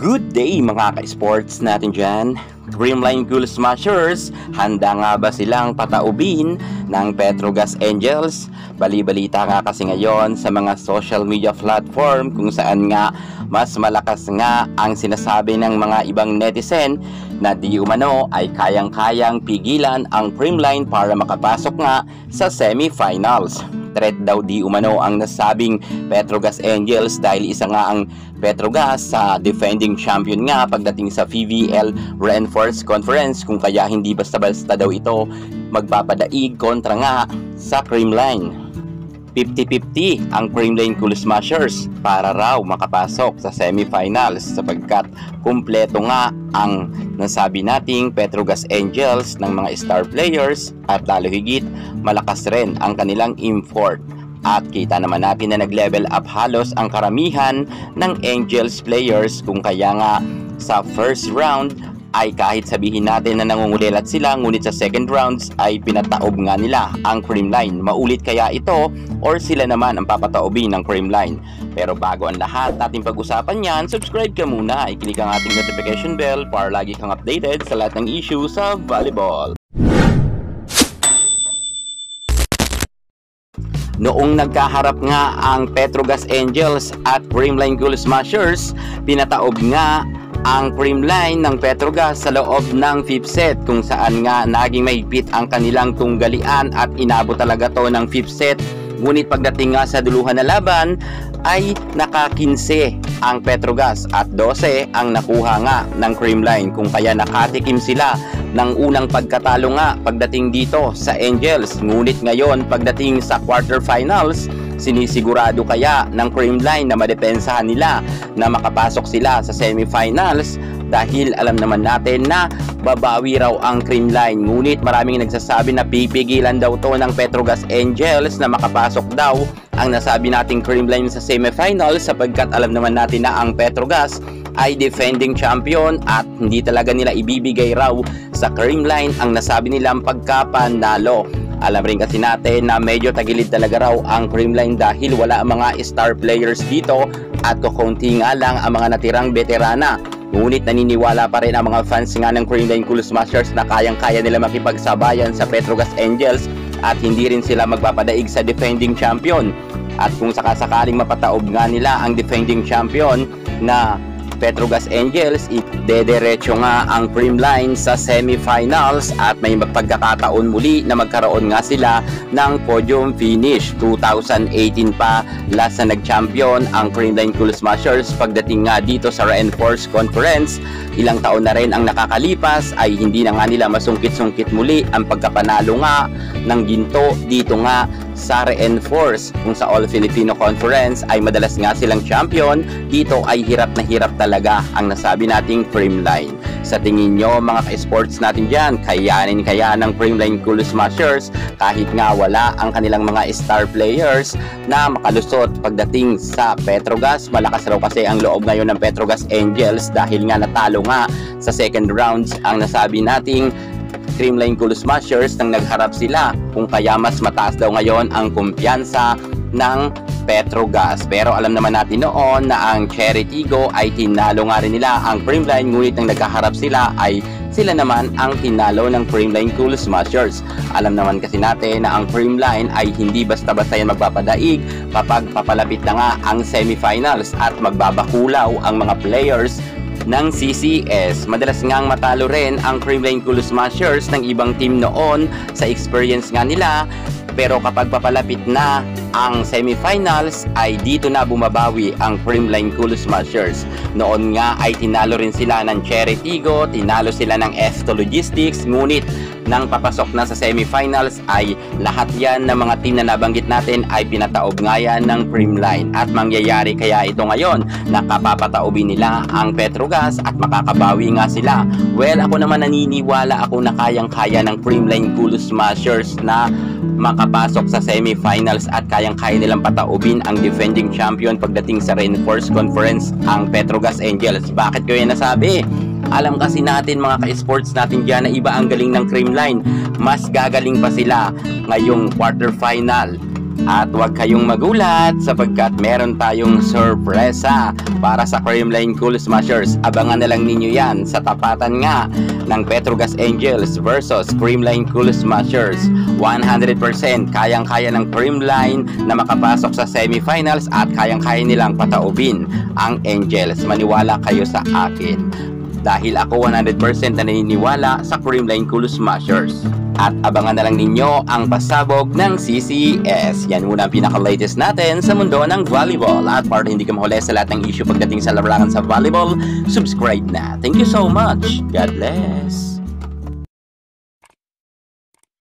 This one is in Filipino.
Good day mga ka-sports natin dyan. Creamline Cool Smashers, handa nga ba silang pataubin ng Petrogas Angels? Bali-balita nga kasi ngayon sa mga social media platform kung saan nga mas malakas nga ang sinasabi ng mga ibang netizen na di umano ay kayang-kayang pigilan ang Creamline para makapasok nga sa semifinals. Threat daw di umano ang nasabing Petrogas Angels dahil isa nga ang Petrogas sa defending champion nga pagdating sa PVL Reinforced Conference, kung kaya hindi basta-basta daw ito magpapadaig kontra nga sa Creamline. 50-50 ang Creamline Cool Smashers para raw makapasok sa semifinals sapagkat kumpleto nga ang nasabi nating Petrogas Angels ng mga star players at lalo higit malakas rin ang kanilang import. At kita naman natin na nag-level up halos ang karamihan ng Angels players, kung kaya nga sa first round ay kahit sabihin natin na nangungulilat sila, ngunit sa second rounds ay pinataob nga nila ang Creamline. Maulit kaya ito or sila naman ang papataobin ng Creamline? Pero bago ang lahat natin pag-usapan yan, subscribe ka muna, i-click ang ating notification bell para lagi kang updated sa lahat ng issue sa volleyball. Noong nagkaharap nga ang Petrogas Angels at Creamline Cool Smashers, pinataob nga ang Creamline ng Petrogas sa loob ng 5th set, kung saan nga naging mahigpit ang kanilang tunggalian at inabot talaga to ng 5th set. Ngunit pagdating nga sa duluhan na laban ay naka-15 ang Petrogas at 12 ang nakuha nga ng Creamline, kung kaya nakatikim sila ng unang pagkatalo nga pagdating dito sa Angels. Ngunit ngayon pagdating sa quarterfinals, sinisigurado kaya ng Creamline na madepensahan nila na makapasok sila sa semifinals dahil alam naman natin na babawi raw ang Creamline. Ngunit maraming nagsasabi na pipigilan daw to ng Petrogas Angels na makapasok daw ang nasabi nating Creamline sa semifinals sapagkat alam naman natin na ang Petrogas ay defending champion at hindi talaga nila ibibigay raw sa Creamline ang nasabi nilang pagkapanalo. Alam rin kasi natin na medyo tagilid talaga raw ang Creamline dahil wala ang mga star players dito at kukunti nga lang ang mga natirang veterana. Ngunit naniniwala pa rin ang mga fans nga ng Creamline Cool Smashers na kayang-kaya nila makipagsabayan sa Petrogas Angels at hindi rin sila magpapadaig sa defending champion. At kung sakasakaling mapataob nga nila ang defending champion na Petrogas Angels, idederecho nga ang Creamline sa semifinals at may pagkakataon muli na magkaroon nga sila ng podium finish. 2018 pa last na nag-champion ang Creamline Cool Smashers pagdating nga dito sa Reinforced Conference. Ilang taon na rin ang nakakalipas ay hindi na nga nila masungkit-sungkit muli ang pagkapanalo nga ng ginto dito nga sa Reinforced. Kung sa All Filipino Conference ay madalas nga silang champion, dito ay hirap na hirap talaga ang nasabi nating Creamline. Sa tingin nyo mga ka-sports natin dyan, kayanin kaya ng Creamline Cool Smashers kahit nga wala ang kanilang mga star players na makalusot pagdating sa Petrogas? Malakas raw kasi ang loob ngayon ng Petrogas Angels dahil nga natalo nga sa second rounds ang nasabi nating Creamline Cool Smashers nang nagharap sila, kung kaya mas mataas daw ngayon ang kumpiyansa ng Petrogas. Pero alam naman natin noon na ang Cherry Tigo ay tinalo nga rin nila ang Creamline, ngunit nang nagkaharap sila ay sila naman ang tinalo ng Creamline Cool Smashers. Alam naman kasi natin na ang Creamline ay hindi basta-basta yan magpapadaig kapag papalapit na nga ang semifinals at magbabakulaw ang mga players ng CCS. Madalas ngang matalo rin ang Creamline Cool Smashers ng ibang team noon sa experience nga nila, pero kapag papalapit na ang semifinals ay dito na bumabawi ang Creamline Cool Smashers. Noon nga ay tinalo rin sila ng Cherry Tigo, tinalo sila ng F2 Logistics, ngunit nang papasok na sa semifinals ay lahat yan ng mga team na nabanggit natin ay pinataob nga yan ng Creamline. At mangyayari kaya ito ngayon na kapapataobin nila ang Petrogas at makakabawi nga sila? Well, ako naman naniniwala ako na kayang-kaya ng Creamline Cool Smashers na makapasok sa semifinals at kayang-kaya nilang pataobin ang defending champion pagdating sa Reinforced Conference, ang Petrogas Angels. Bakit ko yan nasabi? Alam kasi natin mga ka-sports natin dyan na iba ang galing ng Creamline. Mas gagaling pa sila ngayong quarterfinal At huwag kayong magulat sapagkat meron tayong sorpresa para sa Creamline Cool Smashers. Abangan na lang ninyo yan sa tapatan nga ng Petrogas Angels versus Creamline Cool Smashers. 100% kayang-kaya ng Creamline na makapasok sa semifinals at kayang-kaya nilang pataubin ang Angels. Maniwala kayo sa akin. Dahil ako 100% na naniniwala sa Creamline Cool Smashers. At abangan na lang ninyo ang pasabog ng CCS. Yan muna ang pinaka-latest natin sa mundo ng volleyball. At para hindi ka mahuli sa lahat ng issue pagdating sa labanan sa volleyball, subscribe na. Thank you so much. God bless.